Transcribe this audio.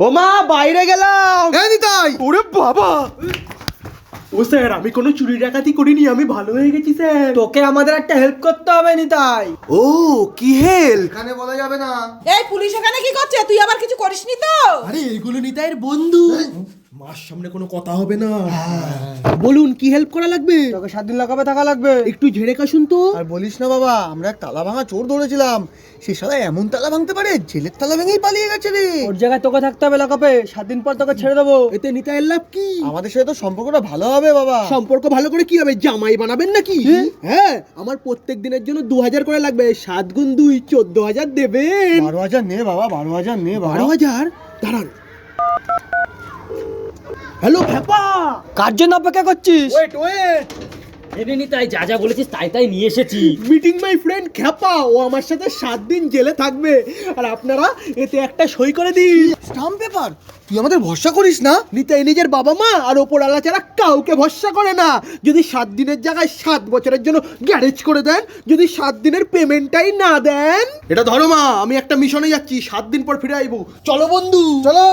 ও মা বাইরে গেলাম। নিতাই, ওরে বাবা, ও স্যার আমি কোনো চুরি ডাকাতি করিনি, আমি ভালো হয়ে গেছি স্যার। তোকে আমাদের একটা হেল্প করতে হবে নিতাই। ও কি হেল্প? এখানে বলা যাবে না। এই পুলিশ এখানে কি করছে? তুই আবার কিছু করিসনি তো? আরে এগুলো নিতাইয়ের বন্ধু, মার সামনে কোনো কথা হবে না। বলুন কি হেল্প করা লাগবে? তোকে 7 দিন লাগাবে থাকা লাগবে। একটু ঝেড়ে কাশুন তো। আর বলিস না বাবা, আমরা এক তালা ভাঙা চোর ধরেছিলাম। সে শালা এমন তালা ভাঙতে পারে, জেলের তালা ভেঙেই পালিয়ে গেছে রে। ওর জায়গায় তোকে থাকতে হবে লাগাবে। 7 দিন পর তোকে ছেড়ে দেবো। এতে নিতাইয়ের লাভ কি? আমাদের সাথে তো সম্পর্কটা ভালো হবে বাবা। সম্পর্ক ভালো করে কি হবে? জামাই বানাবেন নাকি? হ্যাঁ, আমার প্রত্যেক দিনের জন্য 2000 করে লাগবে। 7 গুণ 2 14,000 দেবেন। 12,000 নে বাবা, 12,000 নে বাবা। 12,000? দাঁড়ান। হ্যালো ফেপা, কার জন্য অপেক্ষা করছিস? ওয়েট। এনে নি তাই যা যা বলেছিস তাই তাই নিয়ে এসেছি। মিটিং মাই ফ্রেন্ড খেপা, ও আমার সাথে 7 দিন জেলে থাকবে। আর আপনারা এতে একটা সই করে দিন। Stamp paper? তুই আমাদের ভরসা করিস না? নিতাই নিজের বাবা মা আর ওপরওয়ালা ছাড়া কাউকে ভরসা করে না। যদি 7 দিনের জায়গায় 7 বছরের জন্য গ্যারেজ করে দেন, যদি 7 দিনের পেমেন্টটাই না দেন। এটা ধরো মা, আমি একটা মিশনে যাচ্ছি, 7 দিন পর ফিরে আইবো। চলো বন্ধু, চলো।